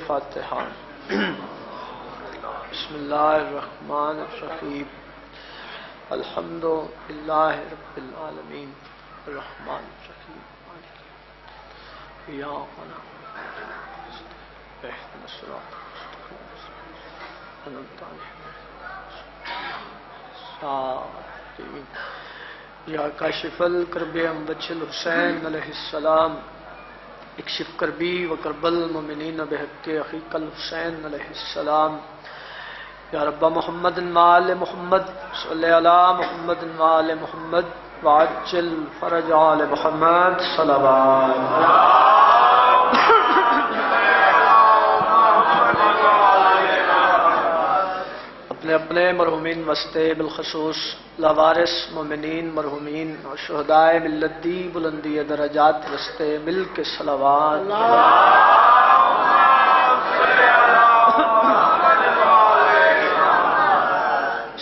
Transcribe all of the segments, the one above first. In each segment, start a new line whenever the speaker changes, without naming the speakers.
فاتحہ بسم اللہ الرحمن الرحیم الحمد للہ رب العالمین الرحمن الرحیم ایاک نعبد اهدنا الصراط المستقیم یا کاشف الکرب بچ الحسین علیہ السلام اکشف کربی و کرب المؤمنین بحق اخیک الحسین علیہ السلام یا رب محمد وآل محمد صلی علی محمد وآل محمد وعجل فرج آل محمد صلوات اپنے اپنے مرحومین واسطے بالخصوص لاوارث مومنین مرحومین اور شہدائے ملت دی بلندی درجات واسطے مل کے صلوات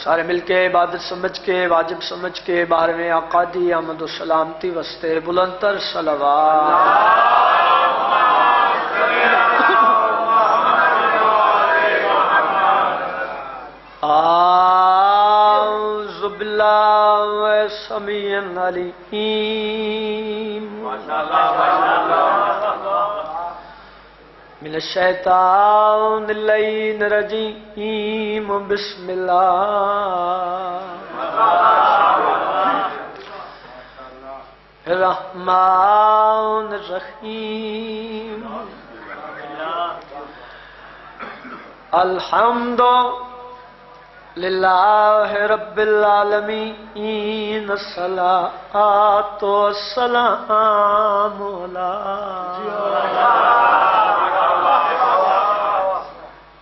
سارے مل کے عبادت سمجھ کے واجب سمجھ کے بارہویں آقا دی آمد و سلامتی واسطے بلند تر صلوات اعوذ باللہ السمیع العلیم من الشیطان اللعین الرجیم بسم اللہ الرحمن الرحیم الحمد للہ رب العالمین الصلاۃ والسلام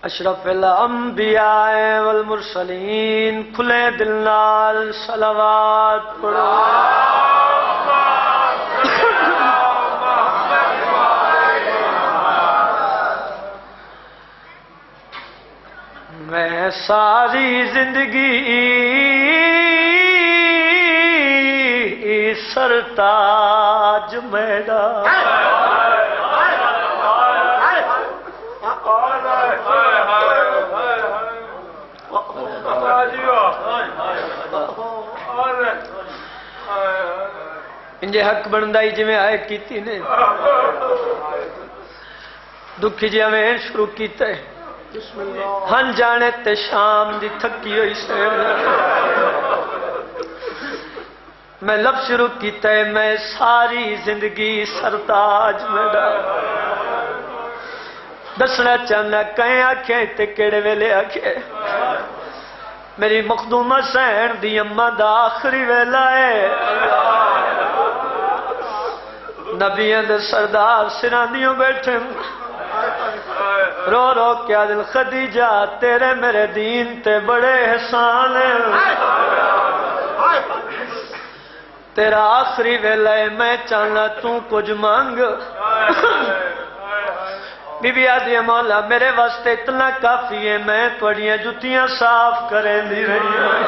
اشرف الانبیاء والمرسلین کھلے دل نال صلوات پڑھو میں ساری زندگی سرتاج میرا انجے حق بندائی جی میں آئے کیتی نے دکھی جی ہمیں شروع کیتے ہن جانے تے شام دی تھکی ہوئی سے میں لفظ شروع کیتا ہے میں ساری زندگی سرتاج میرا دسنا چاہنا کہیں آکھیں تے کیڑے ویلے آکھیں میری مخدومہ سین دی اماں دا آخری ویلا ہے نبیوں دے سردار سرانیوں بیٹھے رو رو کیا دل خدیجہ تیرے میرے دین تے بڑے احسان ہیں تیرا آخری ویلا ہے میں چاہنا تو کچھ مانگ بی بی آدھی مولا میرے واسطے اتنا کافی ہے میں تھوڑیاں جتیاں صاف کریں دی رہی ہیں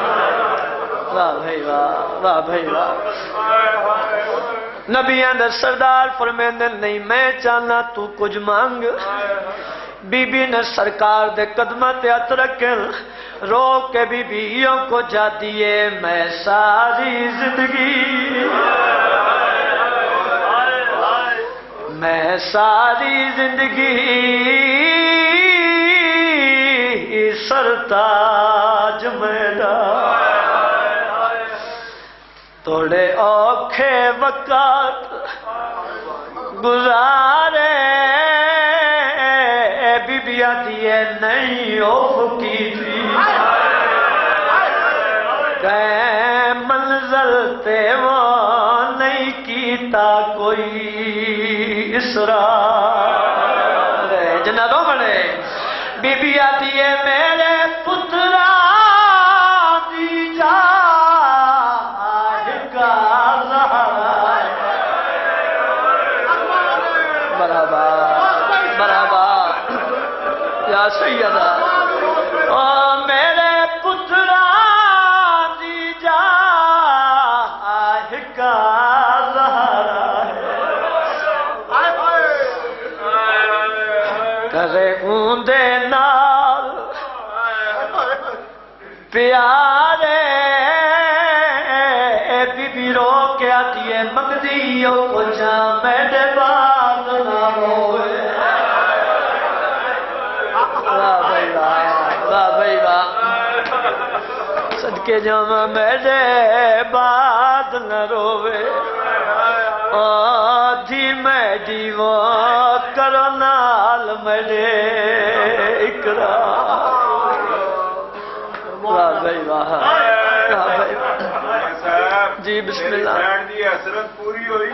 واہ بھائی واہ واہ بھائی واہ نبیان در سردار فرمیندے نہیں میں چاہنا تو کچھ مانگ بی بی نے سرکار دے قدمہ تے ہاتھ رکھیں رو کے بی بیوں کو جا دیے میں ساری زندگی میں ساری زندگی سرتاج میرا تھوڑے اوکھے وقت گزارے بی بی آتی ہے نہیں اوہ کی تھی کہ منزل تے وہ نہیں کیتا کوئی اسرار جنادوں بڑے بی بی آتی ہے میرے پترا سیدہ او میرے پترا دی جاہ کا زہرا کرے اوندے نال پیارے بی بی رو کے آتی ہے مگدیوں کو جا میرے بات نہ ہوئے واہ بھائی واہ صدقے جاواں میرے بات نہ روے آدھی میں دیو کرو نال میرے اقرار واہ بھائی واہ بھائی جی بسم اللہ
حسرت پوری ہوئی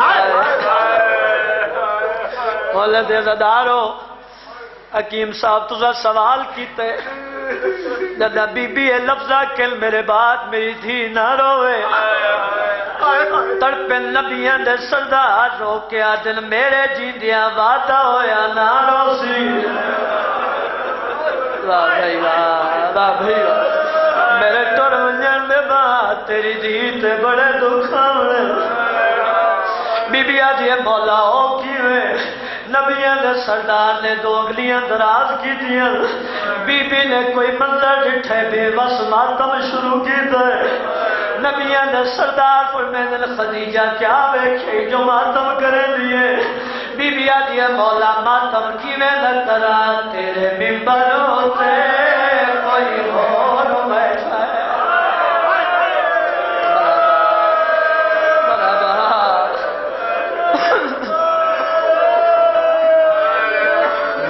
مولا دے زدارو حکیم صاحب تجھا سوال کیتے جدہ بی بی لفظہ کل میرے بات میری دھی نہ روے تڑپے نبیاں دے سردار رو کے آدن میرے جیندیاں وعدہ ہویا نہ روسی واہ بھائی واہ بھائی واہ میرے ٹر ونجن دے بات تیری جیتے بڑے دکھاوے بی بی آجی مولا ہو کیوے نبیاں نے سردار نے دو اگلیاں دراز کی دیا بی بی نے کوئی منظر جٹھے بے بس ماتم شروع کی دے نبیاں نے سردار پر میں نے خدیجہ کیا ویکھے جو ماتم کرے دیئے بی بی آجی مولا ماتم کیوے نہ کرا تیرے ممبروں سے کوئی اور بیٹھا ہے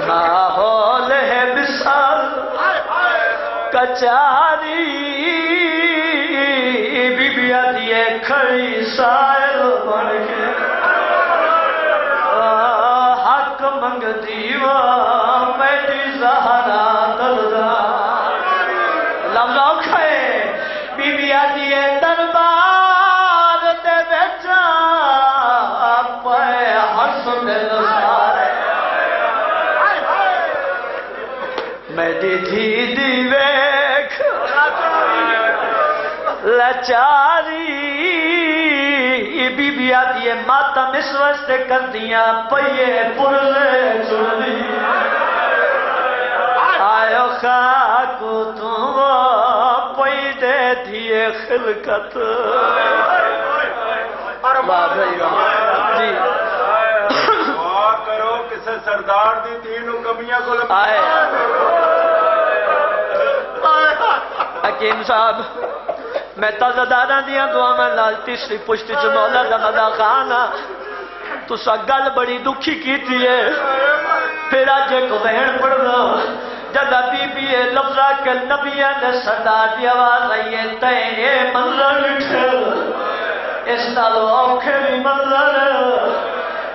ماحول ہے مثال کچاری بی بی آتی ہے کھڑی سائل بن کے حق منگ دیوا میری زہرا دلدار لمزاؤ کھائے بی بی آتی ہے دربار دے بیچا پہ حسن نظار میں دی ویکھ لچاری بی بی آتی ہے ماتم اس واسطے کر دیا پئیے پرلے چڑی آئیو خاکو تم پئی دے دیئے خلقت واہ بھائی واہ جی
دعا کرو کسے سردار دی تینوں کمیاں کو
آئے حکیم صاحب میں تازہ داراں دیا دعا میں لال تیسری پشتی چ مولا دا مدا خانہ تسا گل بڑی دکھی کیتی ہے پھر آج ایک بہن پڑھ دو جدہ بی بی لفظہ کے نبیہ نے سردار دی آواز آئیے تینے منظر لکھے اس نالو اوکھے بھی منظر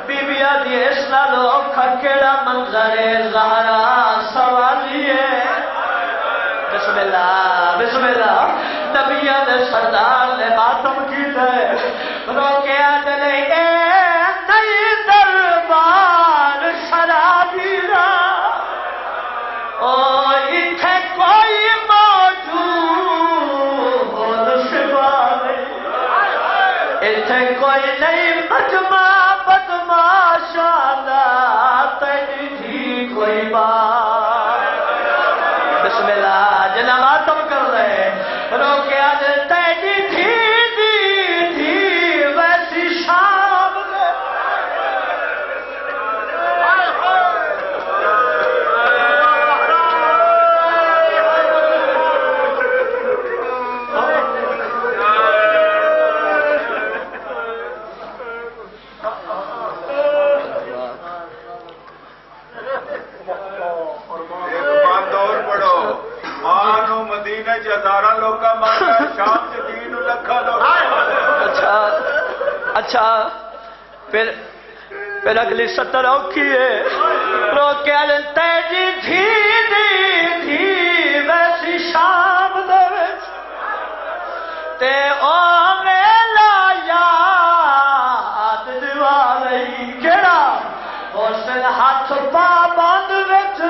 بی بی آدھی اس نالو اوکھا کیڑا منظر زہرا سوالی ہے بسم اللہ نبیہ نے سردار نے ماتم کی دے روکے آدھنے اے نئی دربار شرابی را او اتھے کوئی موجود سوا نہیں اتھے کوئی نہیں مجمع بدماشانہ تیری تھی کوئی بات بسم اللہ جنہ ماتم کر رہے روکے آدھے تیری تھی ویسی شام میں
ہزارہ لوگ کا مانا شام سے 3 لکھا لوگ
اچھا پھر اگلی 70 اوکھی ہے روکے آلیں تیجی تھی ویسی شام دے ویچ تے او میلا یاد دیوالئی کیڑا حسن ہاتھ پا باندھ ویچ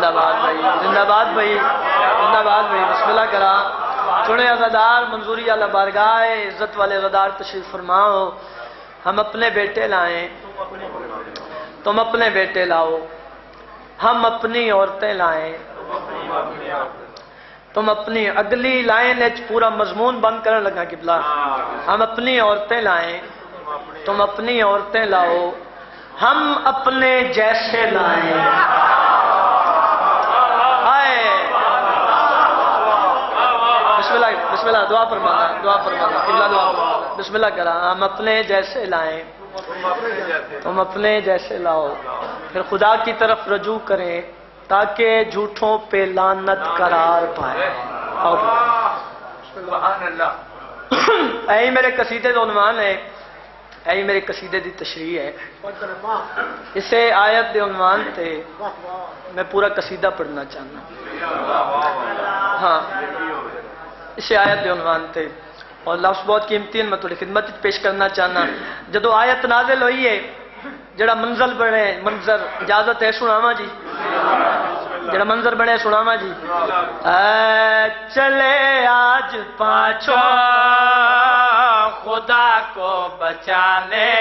زندہ باد بھائی، زندہ باد بھائی، زندہ باد بھائی، بسم اللہ کرا سنے عزادار منظوری اللہ بارگاہ عزت والے عزادار تشریف فرماؤ. ہم اپنے بیٹے لائیں، تم اپنے بیٹے لاؤ، ہم اپنی عورتیں لائیں، تم اپنی اگلی لائن پورا مضمون بند کرنے لگا قبلہ. ہم اپنی عورتیں لائیں، تم اپنی عورتیں لاؤ، ہم اپنے جیسے لائیں. بسم اللہ، بسم اللہ، دعا فرمانا، دعا فرمانا قبلہ، دعا فرمانا. بسم اللہ کرا. ہم اپنے جیسے لائیں، تم اپنے جیسے لاؤ، پھر خدا کی طرف رجوع کریں تاکہ جھوٹوں پہ لعنت قرار پائے.
سبحان اللہ.
اے میرے قصیدے کا عنوان ہے، اے میرے قصیدے دی تشریح ہے. اسے آیت دے عنوان تے میں پورا قصیدہ پڑھنا چاہنا. ہاں، اسے آیت دے عنوان تے اور لفظ بہت قیمتی میں تھوڑی خدمت پیش کرنا چاہنا. جدو آیت نازل ہوئی ہے جڑا منظر بنے، منظر اجازت ہے سناواں جی، جڑا منظر بنے سناواں جی. چلے آج پانچوں خدا کو بچانے،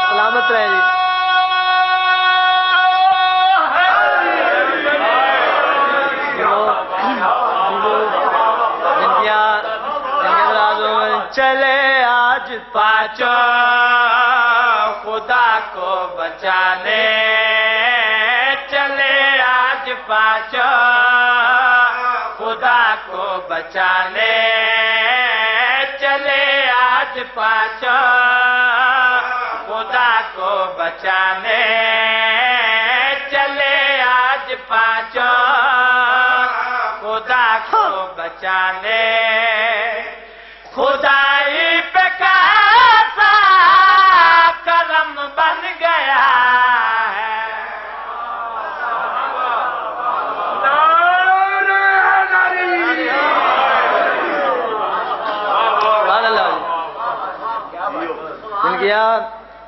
سلامت رہے جی. چلے آج پانچوں خدا کو بچانے، چلے آج پانچوں خدا کو بچانے، چلے آج پانچوں خدا کو بچانے، چلے آج پانچوں خدا کو بچانے. خدائی پہ کیسا کرم بن گیا ہے،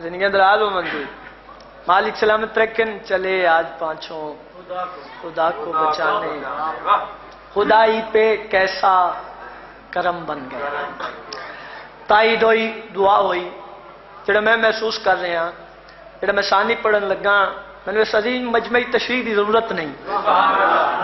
زندگیاں دراز ہو منظور. مالک سلامت رکھن. چلے آج پانچوں خدا کو بچانے، خدائی پہ کیسا کرم بن گیا. تائید ہوئی، دعا ہوئی. جڑا میں محسوس کر رہے ہیں، جڑا میں ثانی پڑھن لگا، میں نے اس عظیم مجمعی تشریح کی ضرورت نہیں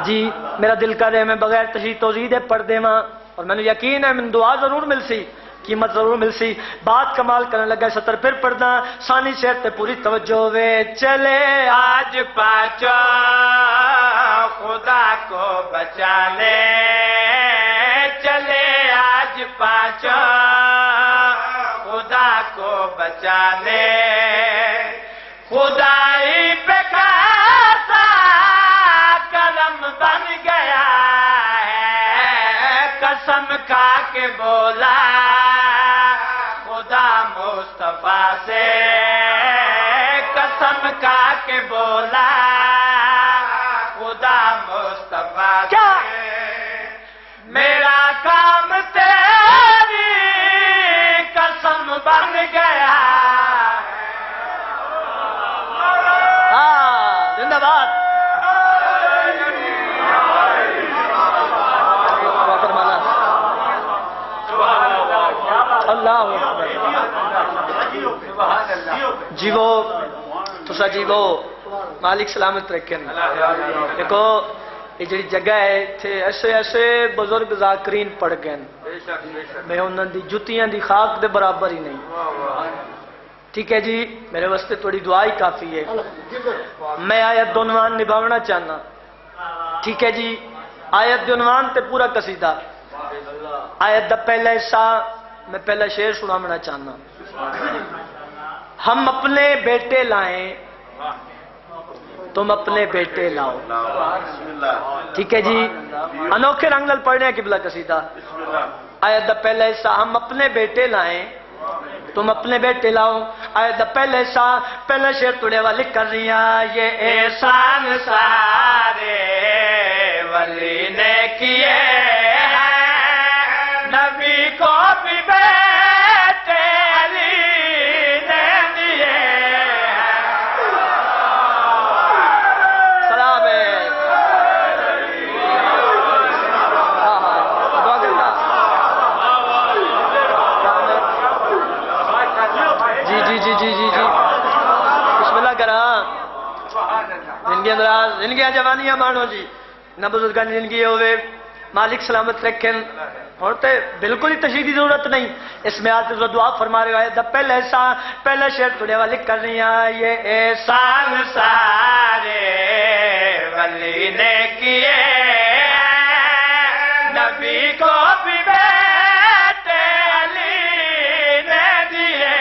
جی. میرا دل کر رہے میں بغیر تشریح توضیح دے پڑھ دے ماں، اور میں نے یقین ہے میں دعا ضرور مل سی، قیمت ضرور مل سی. بات کمال کرنے لگا. سطر پھر پڑھنا، ثانی شعر تے پوری توجہ وے. چلے آج پانچوں خدا کو بچانے، چلے آج پانچوں خدا کو بچانے، خدائی پہ کیسا کرم بن گیا ہے. قسم کھا کے بولا خدا مصطفیٰ سے، قسم کھا کے بولا خدا مصطفیٰ سے، میرا کام تیری قسم بن گیا. ہاں، زندہ باد. اللہ جیو تسا جیو، مالک سلامت رکھن. دیکھو یہ جڑی جگہ ہے اتنے ایسے ایسے بزرگ ذاکرین پڑھ گئے، میں انہوں دی جتیاں دی خاک دے برابر ہی نہیں. ٹھیک ہے جی، میرے واسطے تھوڑی دعا ہی کافی ہے. میں آیت عنوان نبھاونا چاہنا. ٹھیک ہے جی، آیت عنوان تے پورا قصیدہ. آیت دا پہلا حصہ میں پہلا شعر سنانا چاہنا. ہم اپنے بیٹے لائیں، تم اپنے بیٹے لاؤ. ٹھیک ہے جی، انوکھے رنگ نال پڑھنے قبلہ قصیدہ. آیت دا پہلا حصہ ہم اپنے بیٹے لائیں، تم اپنے بیٹے لاؤ. آیت دا پہلا حصہ پہلا شعر توڑے والی کر رہی ہیں. یہ احسان سارے ولی نے کیے ہیں، نبی کو بھی بیٹے علی نے دیے. دراز زندگیاں جوانیاں مانو جی نہ بزرگاں دی زندگی ہوئے مالک سلامت رکھیں اور تے بالکل ہی تشہیر کی ضرورت نہیں اس میں آتے تو دعا فرما رہے ہیں پہلے احسان پہلا شعر تھوڑے والے کر رہی ہیں یہ احسان سارے ولی نے کیے نبی کو بھی بیٹے علی نے دیے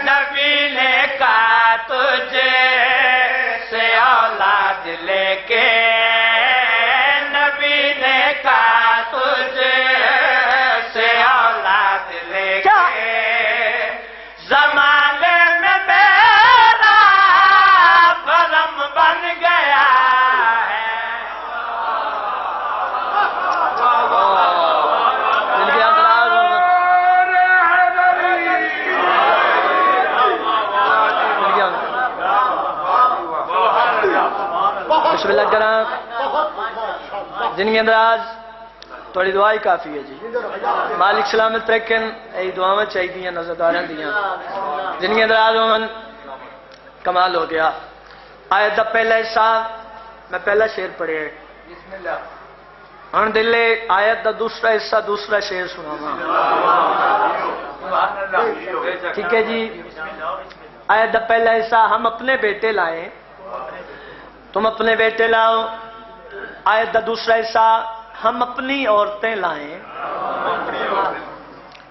نبی نے کہا تجھے سے اولاد لے کے نبی نے کہا تجھے سے اولاد لے کے زمانے میں میرا برم بن گیا ہے بسم اللہ کرام زندگی اندراز تھوڑی دعائی کافی ہے جی مالک سلامت رکھیں ای دعایں چاہیے دیاں نظرداراں دیاں زندگی اندراز من کمال ہو گیا آیت دا پہلا حصہ میں پہلا شعر پڑھے بسم اللہ ہن دلے آیت دا دوسرا حصہ دوسرا شعر سناواں ٹھیک ہے جی آیت دا پہلا حصہ ہم اپنے بیٹے لائیں تم اپنے بیٹے لاؤ آیت دا دوسرا حصہ ہم اپنی عورتیں لائیں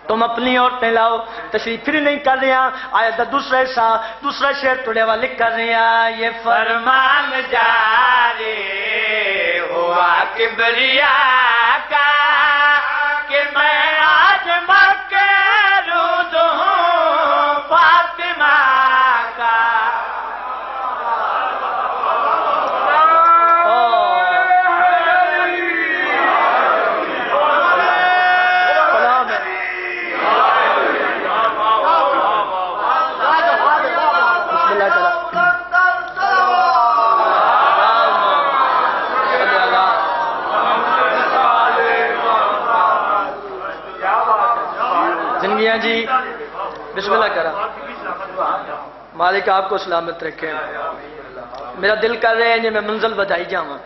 تم اپنی عورتیں لاؤ تشریح پھر نہیں کر رہے ہیں آیت دا دوسرا حصہ دوسرا شعر توڑے والے کر رہے ہیں یہ فرمان جاری ہوا کبریا کا کہ میں آج مکہ رود ہوں فاطمہ کا جی بسم اللہ کرا مالک آپ کو سلامت رکھیں میرا دل کر رہے ہیں جی میں منزل بدائی جاؤں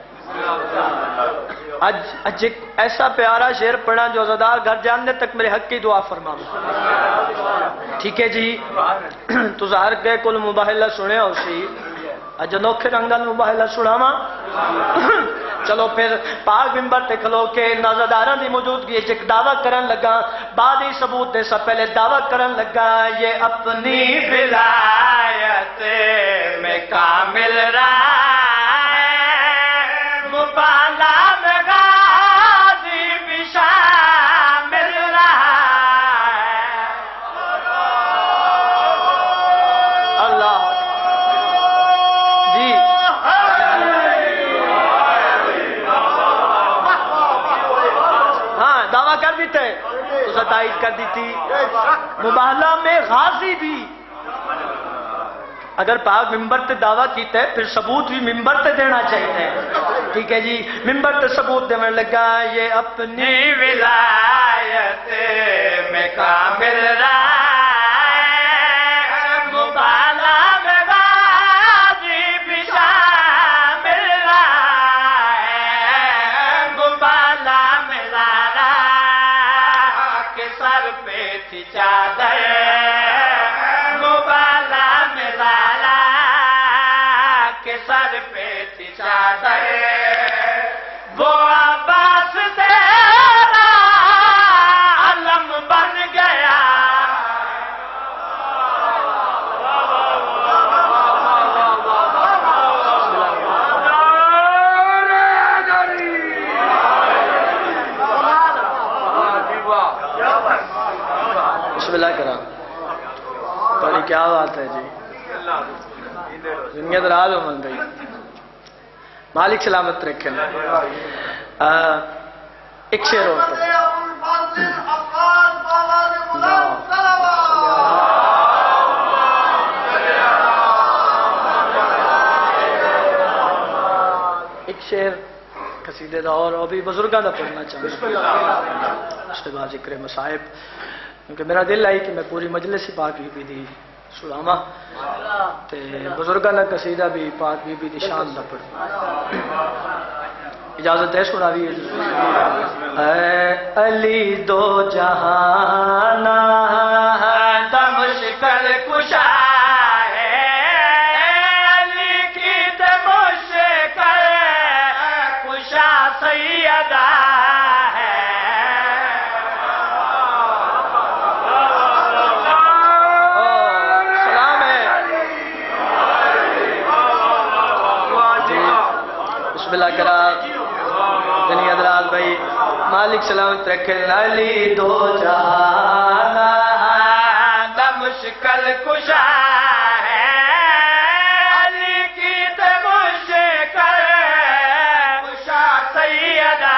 اج ایک ایسا پیارا شعر پڑھا جو عزادار گھر جاننے تک میرے حق کی دعا فرما ٹھیک ہے جی تو ظاہر کے کل مباہلہ سنے اور سی اج انوکھے رنگل مباہلہ سناوا چلو پھر پاک ممبر تے کھلو کے نازداراں دی موجودگی ایک دعویٰ کرن لگا بعد ہی ثبوت دے سا پہلے دعویٰ کرن لگا یہ اپنی ولایت میں کامل رہا ہے مبالہ میں غازی بھی شامل رہا ہے اللہ جی دعویٰ کر دیتے تو تائید کر دیتی مباہلہ میں غازی بھی اگر پاک ممبر تے دعویٰ کیتے پھر ثبوت بھی ممبر تے دینا چاہیے ٹھیک ہے جی ممبر تے ثبوت دینے لگا یہ اپنی ولایت میں کامل رہا ہے مباہلہ میں غازی بھی شامل رہا ہے مباہلہ میں لالا کے سر پہ تھی چادر مبالا میں لالا کے سر پہ تھی چادر وہ عباس تیرا علم بن گیا بسم اللہ کرام بڑی کیا بات ہے جی دنیا دراز ہو من گئی مالک سلامت رکھیں ایک شعر اور ایک شعر قصیدے دا اور ابھی بزرگاں دا پڑھنا چاہوں اس کے بعد ذکر مصائب کیونکہ میرا دل آئی کہ میں پوری مجلس ہی پاک بھی دی سلاما تے بزرگاں دا قصیدہ بھی پاک بی بی دی شان دا پڑھ اجازت ہے سنا بھی اے علی دو جہان دم مشکل کشا ہے علی کی دم مشکل کشا سیدہ دنیا دراز بھائی مالک سلامت رکھے علی دو جہان دا مشکل کشا ہے علی کی تے مشکل کشا سیدہ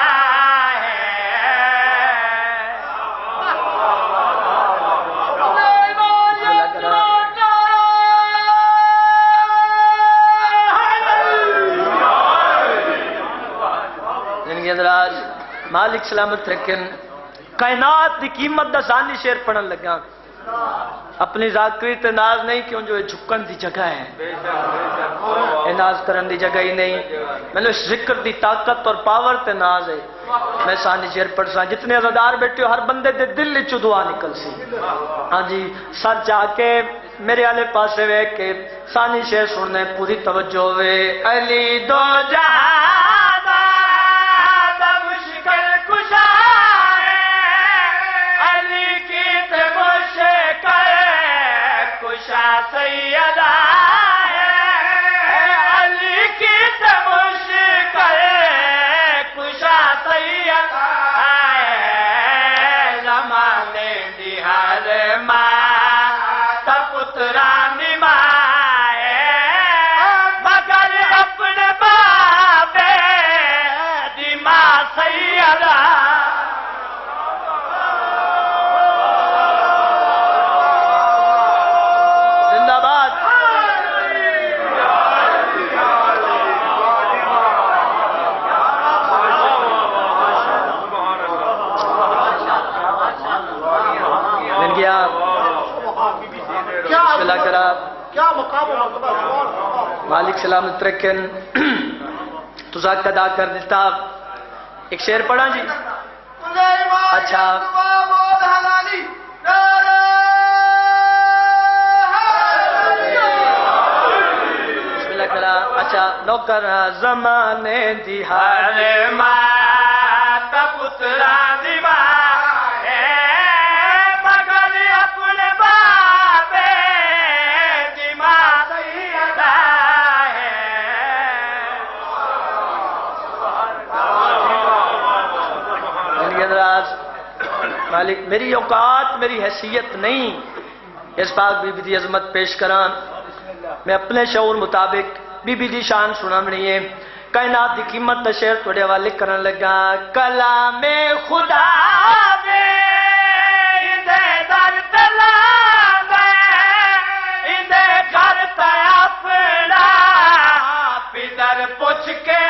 مالک سلامت رکھن کائنات دی قیمت دا ثانی شعر پڑھن لگا اپنی ذاکری تے ناز نہیں کیوں جو جھکن دی جگہ ہے اے ناز کرن دی جگہ ہی نہیں میں نے ذکر دی طاقت اور پاور تے ناز ہے میں ثانی شعر پڑھ سا جتنے عزادار بیٹھے ہو ہر بندے دے دل چو دعا نکل سی ہاں جی سچ جا کے میرے آلے پاسے وے کے ثانی شعر سننے پوری توجہ وے علی دو جہان سیدہ علی کی مشکل کشا سیدہ زمانے دی ہر ماں تا پترا نمائے مگر اپنے باپ دی ماں سیدہ مالک سلامت رکھن تزاک ادا کر دیتا ایک شعر پڑھا جی اچھا بسم اللہ کرا اچھا نوکر زمانے دی ہر ماں تا پترا دی ماں مالک میری اوقات میری حیثیت نہیں اس پاک بی بی دی عظمت پیش کران میں اپنے شعور مطابق بی بی دی شان سنا منی ہے کائنات دی قیمت دا شعر توڑے والے کرن لگا کلام خدا میں اندے در تلا میں اندے کرتا اپنا پیدر پوچھ کے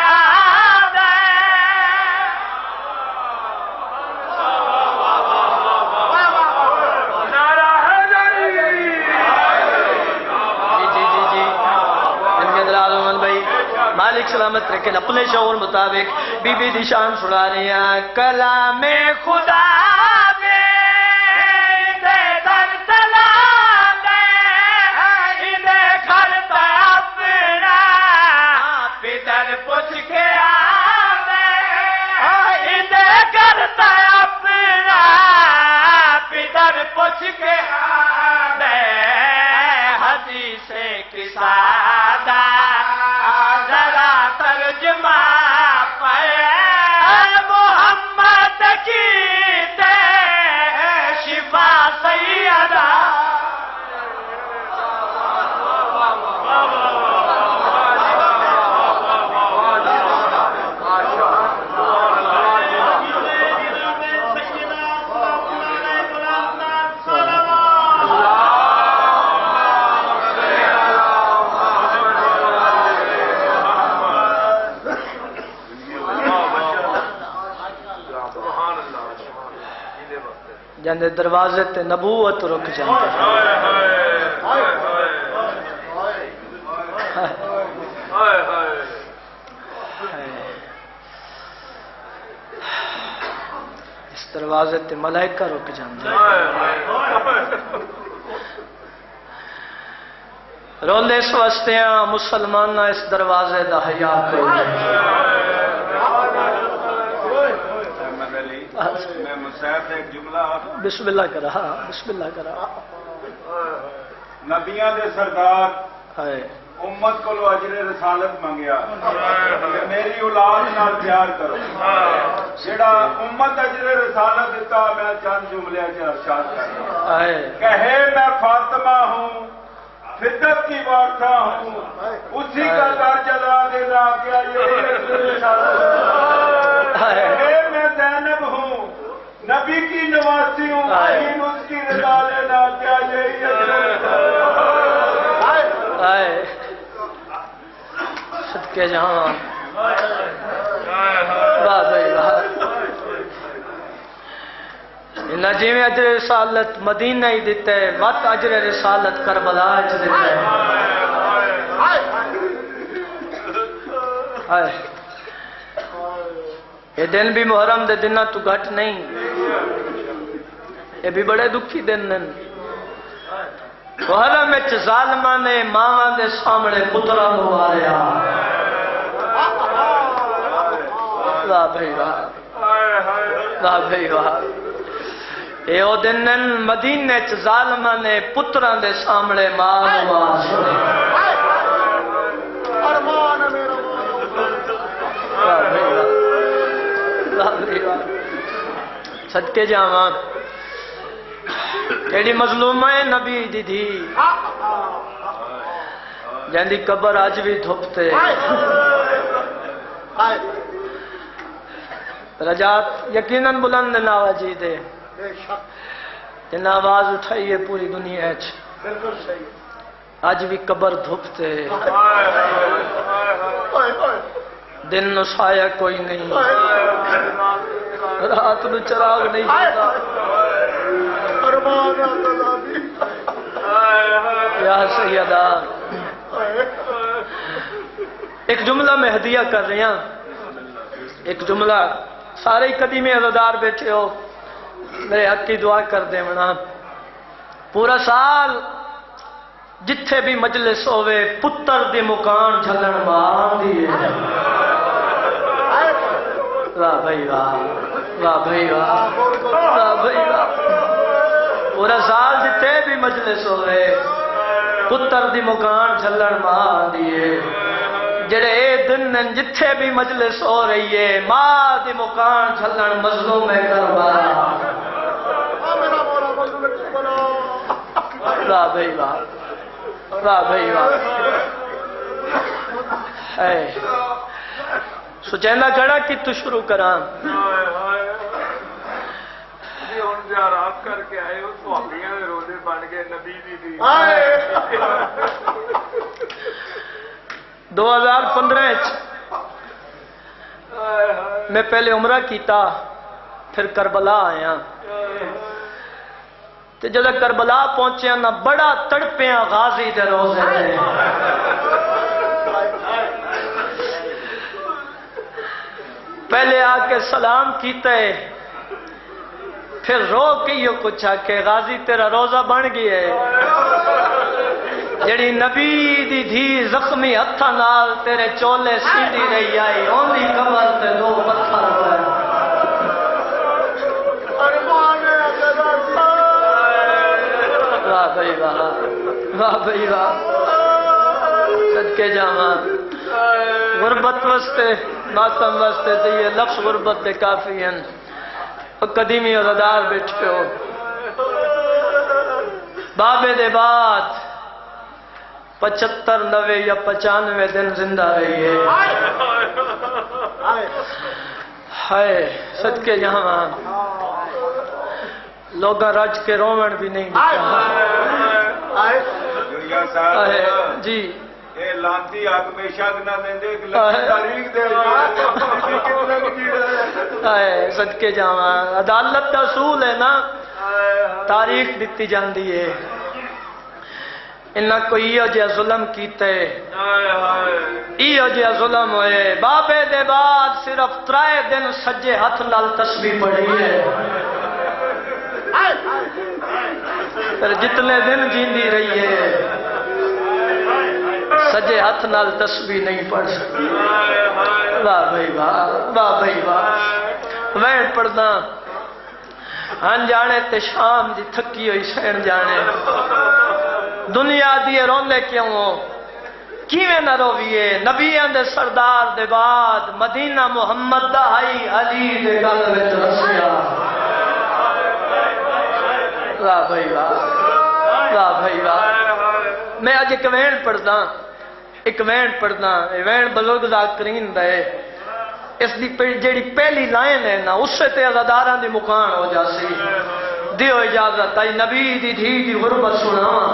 مالک سلامت رکھن اپنے شعور مطابق بی بی دی شان سنا رہی ہیں کلام خدا میں دے در تلا میں دے کرتا اپنا پیدر پوچھ کے آوے دے کرتا اپنا پیدر پوچھ کے آوے حدیث کی سادہ محمد کی شفا سیدہ جاندے دروازے تے نبوت رک جاندے اس دروازے تے ملائکہ رک جاندے رولے اس واسطے ہیں مسلمان اس دروازے دا حیا کوئی نہیں
میں مصعب سے ایک جملہ
بسم اللہ کرا بسم اللہ کرا
نبیاں دے سردار
ہائے
امت کو اجر رسالت منگیا کہ میری اولاد نال پیار کرو جڑا امت اجر رسالت دیتا میں چند جملے ارشاد کرنا
ہائے
کہے میں فاطمہ ہوں فطرت کی وارثہ ہوں اسی کا در جلا دینا کیا یہی اجر رسالت کہے میں زینب ہوں نبی کی نواسی ہوں اس کی رضا لینا کیا یہی اجر رسالت
ہائے صدقے جہاں واہ بھائی واہ انہاں جی میں اجر رسالت مدینہ ہی دیتا ہے وقت اجر رسالت کربلا اچ دیتا ہے ہائے یہ دن بھی محرم دے دنہ تو گھٹ نہیں یہ بھی بڑے دکھی دن دن محرم اچ ظالمہ نے ماں دے سامنے پترہ ہو آیا واہ بھائی واہ واہ بھائی واہ اے او دن مدینے چ ظالمہ نے پترہ دے سامنے ماں ہو آیا واہ بھائی واہ واہ بھائی واہ صدقے جاواں کیڑی مظلومہ ہے نبی دی تھی جہاں قبر آج بھی دھوپتے رجات یقیناً بلند ناواجی دے جن آواز اٹھائیے پوری دنیا آج بھی قبر دھوپتے دن نو سایہ کوئی نہیں رات نو چراغ نہیں ہوتا یا سیدہ ایک جملہ میں ہدیہ کر رہے ہیں ایک جملہ سارے قدیمی عزادار بیٹھے ہو میرے حق کی دعا کر دیں منا پورا سال جتھے بھی مجلس ہوئے پتر دی مکان جھلن مار دیئے واہ بھائی واہ واہ بھائی واہ واہ بھائی واہ پورا سال جتے بھی مجلس ہوئے پتر دی مکان جھلن ماں دیئے جڑے اے دن جتھے بھی مجلس ہو رہی ہے ماں دی مکان جھلن مظلوم کربلا واہ بھائی واہ واہ بھائی واہ سچیندہ کھڑا کی تو شروع کران
آپ کر کے آئے اس واقعیاں میں روزے بن گئے نبی دی
2015 میں پہلے عمرہ کیتا پھر کربلا آیا تے جب کربلا پہنچے نہ بڑا تڑپیاں غازی دے روزے دے پہلے آ کے سلام کیتا ہے پھر رو کے یہ کچھ آکے غازی تیرا روزہ بن گیا ہے جڑی نبی دی دھی زخمی ہتھا نال تیرے چولے سیدھی رہی آئی اوندی کمر تے دو پتھر ہوئے واہ بھائی واہ واہ بھائی واہ صدقے جاواں غربت واسطے ماتم واسطے تے یہ لفظ غربت دے کافی ہیں قدیمی عزادار بیٹھے ہو بابے دے بعد 75 90 یا 95 دن زندہ رہی ہے ہائے صدقے جہاں لوگاں رج کے رومن بھی نہیں دیتا جی
اے لانتی آگ بے شک نہ دیں دے تاریخ دے
صدقے جاواں عدالت کا اصول ہے نا تاریخ دیتی جاندی ہے انہاں کوئی یہ جا ظلم کیتے یہ جا ظلم ہوئے بابے دے بعد صرف 3 دن سجے ہاتھ نال تسبیح پڑھی ہے پھر جتنے دن جیندی رہی ہے سجے ہاتھ نال تسبیح نہیں پڑھ سکتی واہ بھائی واہ واہ بھائی واہ وین پڑھدا ہن جانے تے شام دی تھکی ہوئی سین جانے دنیا دیے روندے کیوں ہو کیویں نہ رویے نبیاں دے سردار دے بعد مدینہ محمد the high Ali they Gul which Russia واہ بھائی واہ واہ بھائی واہ میں اج ایک وین پڑھدا وین بزرگ ذاکرین دے اس دی جیڑی پہلی لائن ہے نا اس سے تے عزاداراں دی مکان ہو جاسی دیو اجازت آئی نبی دی دھی دی غربت سناواں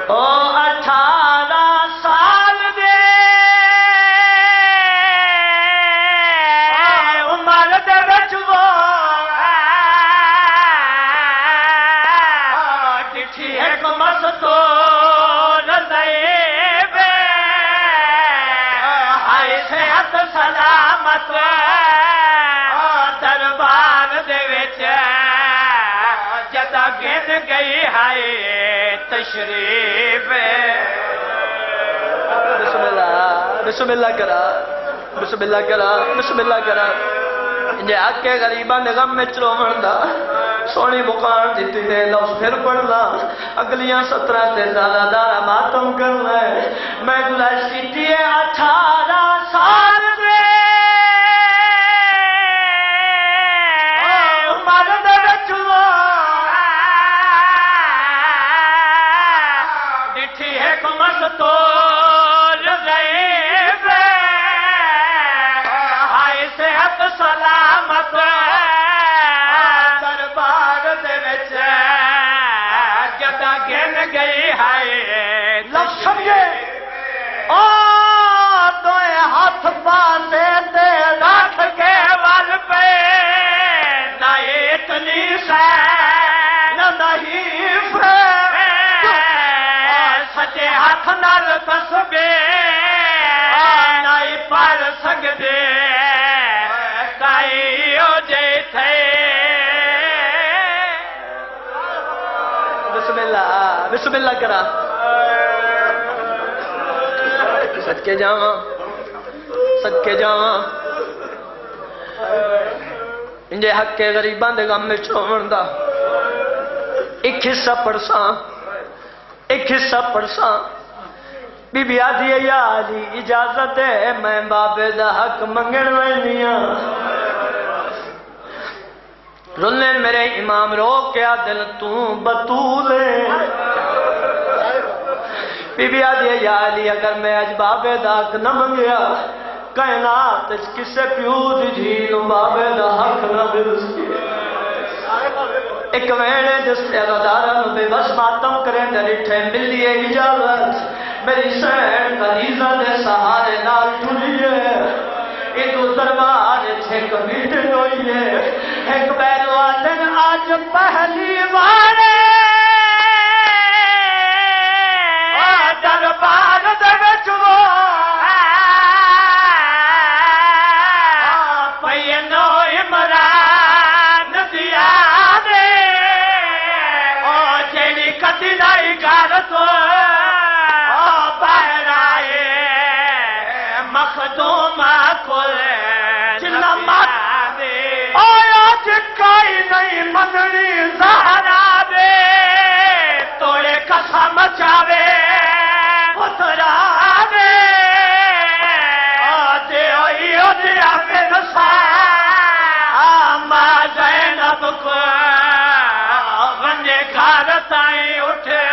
او 18 سال دے عمر دے وچ وہ ڈٹھی ایک مستور ضعیف ہائے صحت سلامت دربار دے وچ جدا گن گئی ہائے تشریف بسم اللہ کرا بسم اللہ کرا بسم اللہ کرا انجھے آکے غریبان دے غم میں چلو مردہ سونی مقام دیتی دے لفظ پھر پڑھنا اگلیاں 17 تے زیادہ دارہ ماتم کرنا ہے میں گلائش کیتی ہے 18 سال دے عمر دے بچوں ڈٹھی ہے کمس تو ضعیف ہائے صحت سلامت دربار دے وچ جدا گن گئی ہائے لفظ سمجھے او دوئے ہاتھ پاسے تے رکھ کے ول پہ نہ اتنی سہ نہ نہیں سچے ہاتھ نال تسبیح نہیں پڑھ سکدے کائی ہو جے تھے بسم اللہ کرا صدقے جاواں انجے حق کے غریباں دے غم میں چھوڑن دا ایک حصہ پڑھساں بی بی آدھی ہے یا علی اجازت ہے میں بابے دا حق منگن وینیاں رولے میرے امام رو کیا دل تو بطولے بی بی آدھی ہے یا علی اگر میں اج بابے دا حق نہ منگیا کائنات کسے پیو دی جھیل بابے دا حق نہ ملسی ایک ویڑے جس سے عزاداراں بے بس ماتم کریں دریٹھے ملیے اجازت میری سین غریزہ دے سہارے نال ٹھلیے ایک دربار چھک میٹن ہوئیے ایک بیلواتن آج پہلی بارے دربار دے بچو پینو عمران دیا دے او جیڑی کتی نائی کار تو باہر آئے مخدوم کل جنہ مات آیا جکائی نہیں مننی زہرا دے توڑے قسم چاوے پترا دے آدھے ہوئی دیا پہ نسا ماں زینب کو غنجے گھر تائیں اٹھے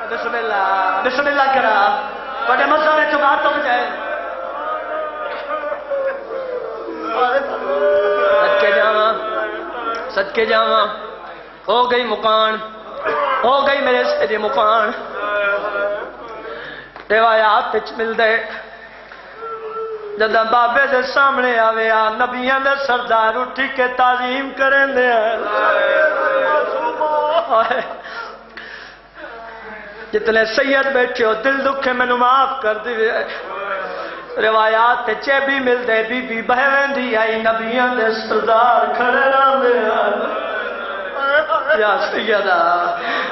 بسم اللہ کرا بڑے مسئلے چمات ہو جائے صدقے جاواں ہو گئی مکان ہو گئی میرے سیدی مکان روایات وچ مل دے جدہ بابے دے سامنے آوے آ نبیاں دے سردار اٹھی کے تعظیم کریں دے جتنے سید بیٹھے ہو دل دکھے میں معاف کر دی روایات چے بھی مل دے بی بی بہن دی آئی نبیان دے سردار کھڑے رہے یا سیدہ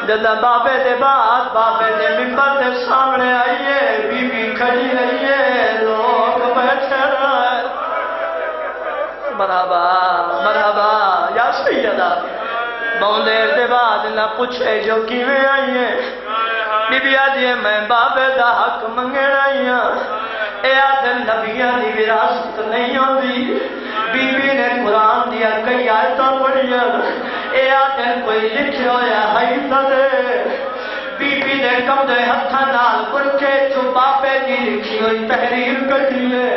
جدہ بابے دے بعد بابے دے ممبر دے سامنے آئیے بی بی کھڑی رہیے لوگ بیٹھے رہے مرحبا مرحبا یا سیدہ بہت دیر دے بعد نہ پوچھے جو کیویں آئیے بی بی آدھیے میں بابے دا حق منگے رہی ہوں اے آدھن نبیاں دی وراثت نہیں ہوندی بی بی نے قرآن دیا کئی آیتاں پڑھیا اے آدھن کوئی لکھے ہویا ہائی دے بی بی نے کم دے ہتھاں نال برکے جو بابے دی لکھی ہوئی تحریر کٹی ہے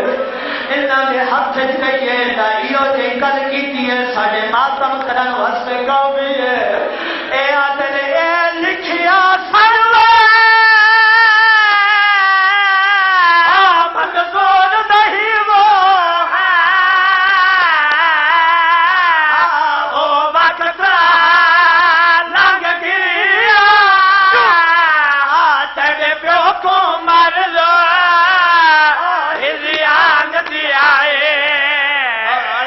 انہاں دے ہاتھ کہیے دائیو جے کل کیتی ہے ساڑے ماتم کرن واسطے قومی ہے اے آدھن اے لکھیا سروے منظور نہیں وہ او وقت لنگ گیا تیرے پیو کو مر لو ہریان دیا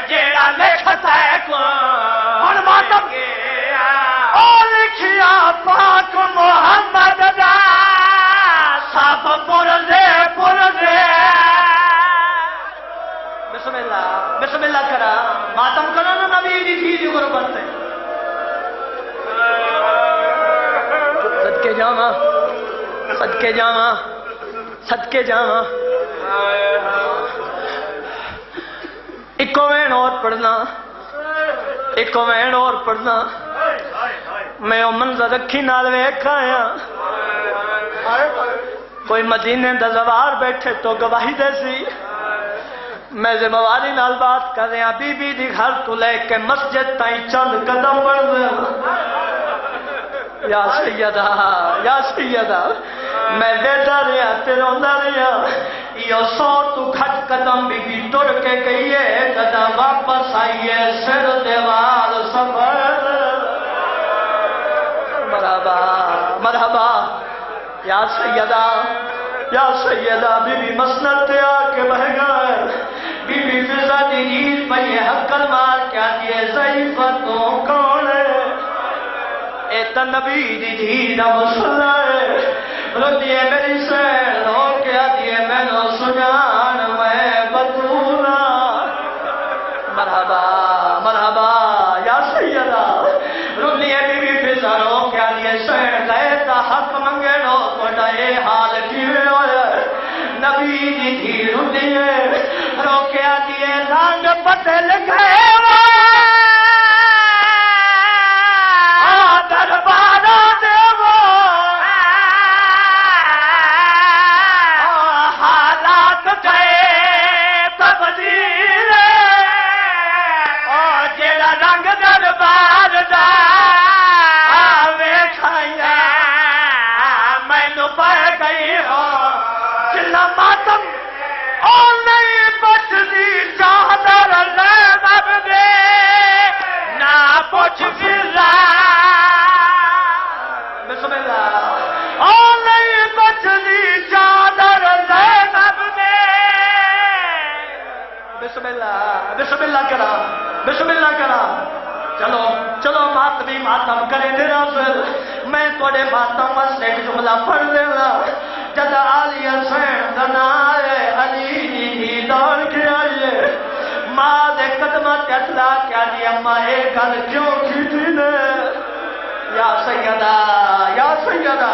جیڑا لکھتا ہے کون ماتم او لکھیا پاک محمد دا سب پرزے بسم اللہ کرا ماتم کرا نا نبی دی تھی دی غربت ہے صدقے جاواں صدقے جاواں صدقے جاواں ایکو وین اور پڑھنا ایکو وین اور پڑھنا میں او منظر رکھی نال ویکھ آیا کوئی مدینے دا زوار بیٹھے تو گواہی دے سی میں ذمہ واری نال بات کر رہا بی بی دی گھر تو لے کے مسجد تائیں چند قدم بڑھ رہا یا سیدہ میں دیتا رہا تے روندا رہا یہ 100 تو کھٹ قدم بی بی ٹر کے گئیے جدا واپس آئیے سر دیوال سفر مرحبا مرحبا یا سیدہ بی بی مسند تے آ کے بہ گئے بی بی فضا دی نیل پہ یہ حقل مار کیا دیے ضعیفتوں کون ہے اے تا نبی دی دھیرہ مسلح ہے رو دیے میری سین رو کیا دیے میں نو سجان میں بطولہ مرحبا مرحبا یا سیدہ رو دیے بی بی فضا رو کیا دیے سین گئے تا حق منگے رو کوڑا اے حال کیوے ہویا نبی دی دھیر دیے روکیا دیے رنگ بدل گئے دربارہ دے وہ حالات گئے تبدیل جیڑا رنگ دربار دا ویکھایا مینوں پہ گئی ہو چلا ماتم او نہیں بچدی چادر زینب دے نہ پوچھ فضا بسم اللہ او نہیں بچدی چادر زینب دے بسم اللہ کرا چلو چلو ماتمی ماتم کرے میرا پھر میں توڑے ماتم واسطے ایک جملہ پڑھ لینا جد علی حسین دنا آئے علی ہی دوڑ کے آئیے ماں دے قدمہ تیتلا کیا دی اممہ ایک گل کیوں کی تھی نے یا سیدہ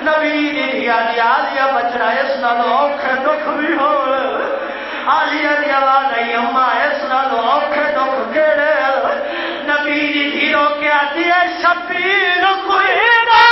نبی دی آلیہ بچنا اس نالوک دکھ بھی ہو آلیہ دی آواز نہیں اممہ اس نالوک دکھ گڑے نبی دی رو کیا دیئے شبیر کوئی نہ